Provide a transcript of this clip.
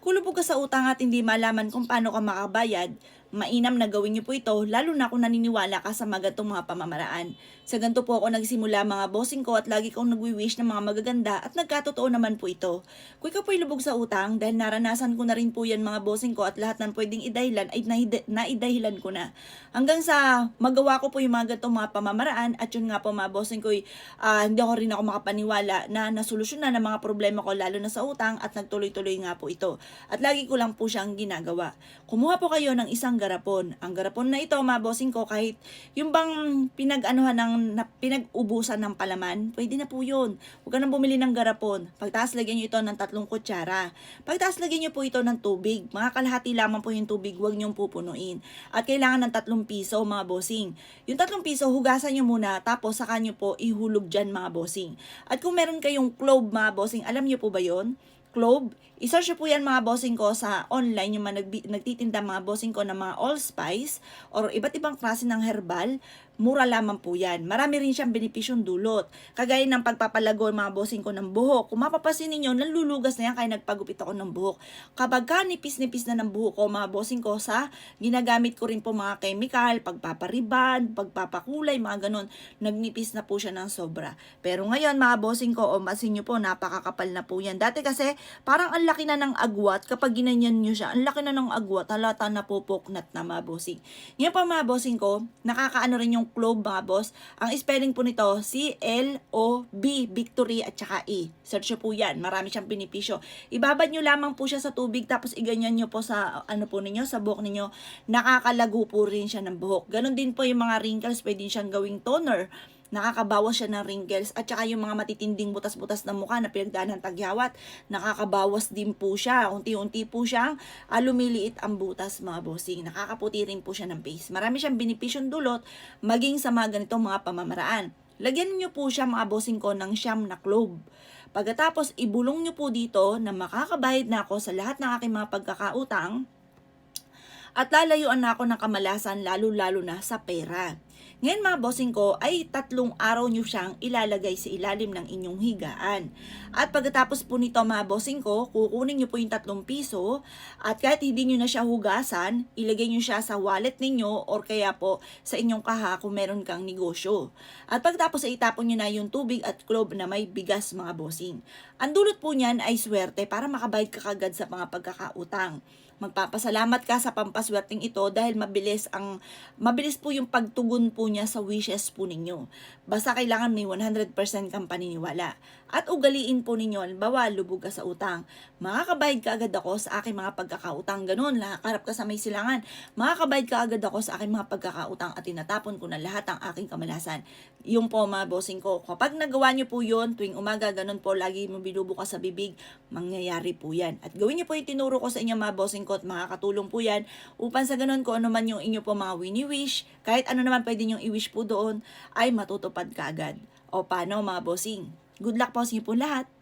Hulubog ka sa utang at hindi malaman kung paano ka makabayad, mainam na gawin niyo po ito lalo na kung naniniwala ka sa magantong mga pamamaraan. Sa ganito po ako nagsimula mga bossing ko at lagi kong nagwi-wish ng mga magaganda at nagkatotoo naman po ito. Kung ikaw po'y lubog sa utang dahil naranasan ko na rin po yan mga bossing ko at lahat ng pwedeng idahilan ay naidahilan ko na. Hanggang sa magawa ko po yung mga gantong mga pamamaraan at yun nga po mga bossing ko hindi ako rin ako makapaniwala na nasolusyonan ng mga problema ko lalo na sa utang at nagtuloy-tuloy nga po ito. At lagi ko lang po siyang ginagawa. Kumuha po kayo ng isang garapon. Ang garapon na ito, mga bossing ko, kahit yung bang pinag-ubusan ng palaman, pwede na po yun. Huwag ka nang bumili ng garapon. Pagtaas, lagyan nyo ito ng 3 kutsara. Pagtaas, lagyan nyo po ito ng tubig. Mga kalahati lamang po yung tubig, huwag nyo pupunuin. At kailangan ng 3 piso, mga bossing. Yung 3 piso, hugasan nyo muna, tapos saka nyo po ihulog dyan, mga bossing. At kung meron kayong clove, mga bossing, alam nyo po ba yon? Clove. I-search po yan mga bossing ko sa online, yung mga nagtitinda mga bossing ko ng mga allspice or iba't ibang klase ng herbal. Mura lamang po yan. Marami rin siyang benepisyong dulot. Kagaya ng pagpapalago mga bossing ko ng buhok. Kung mapapasin ninyo, nalulugas na yan kaya nagpagupit ako ng buhok. Kapag ka nipis-nipis na ng buhok ko mga bossing ko sa ginagamit ko rin po mga chemical, pagpapariban, pagpapakulay, mga ganon. Nagnipis na po siya ng sobra. Pero ngayon mga bossing ko, masin nyo po, napakakapal na po yan. Dati kasi parang ang laki na ng agwat kapag ginanyan nyo siya. Ang laki na ng agwat, halata na pupuknat na mga bossing. Ngayon pa mga bossing ko, nakakaano rin yung clove mga boss. Ang spelling po nito, C-L-O-B, victory at saka E. Search po yan. Marami siyang benepisyo. Ibabad nyo lamang po siya sa tubig tapos iganyan nyo po sa ano po ninyo, sa buhok ninyo. Nakakalago po rin siya ng buhok. Ganon din po yung mga wrinkles, pwede siyang gawing toner. Nakakabawas siya ng wrinkles at saka yung mga matitinding butas-butas ng mukha na pinagdaan ng tagyawat, nakakabawas din po siya. Unti-unti po siyang lumiliit ang butas mga bossing. Nakakaputi rin po siya ng face. Marami siyang benepisyong dulot maging sa mga ganitong mga pamamaraan. Lagyan niyo po siya mga bossing ko ng siyam na clove. Pagkatapos ibulong niyo po dito na makakabayad na ako sa lahat ng aking mga pagkakautang at lalayuan na ako ng kamalasan lalo-lalo na sa pera. Ngayon mga bossing ko ay 3 araw nyo siyang ilalagay sa ilalim ng inyong higaan. At pagkatapos po nito mga bossing ko, kukunin nyo po yung 3 piso at kahit hindi nyo na siya hugasan, ilagay nyo siya sa wallet ninyo or kaya po sa inyong kaha kung meron kang negosyo. At pagkatapos ay itapon nyo na yung tubig at clove na may bigas mga bossing. Ang dulot po niyan ay swerte para makabayad ka kagad sa mga pagkakautang. Magpapasalamat ka sa pampaswerteng ito dahil mabilis po yung pagtugon po niya sa wishes po ninyo. Basta kailangan may 100% kang paniniwala. At ugaliin po ninyo, halimbawa, lubog ka sa utang. Makakabayad ka agad ako sa aking mga pagkakautang. Ganun, nakakarap ka sa may silangan. Makakabayad ka agad ako sa aking mga pagkakautang at tinatapon ko na lahat ang aking kamalasan. Yung po mga bossing ko. Kapag nagawa nyo po yun, tuwing umaga, ganun po, lagi mo binubukas sa bibig, mangyayari po yan. At gawin nyo po yung tinuro ko sa inyo mga bossing ko at makakatulong po yan upang sa ganun kung ano man yung inyo po mga wini-wish, kahit ano naman pwede nyong i-wish po doon, ay matutupad ka agad. O paano mga bossing? Good luck po sa inyo po lahat!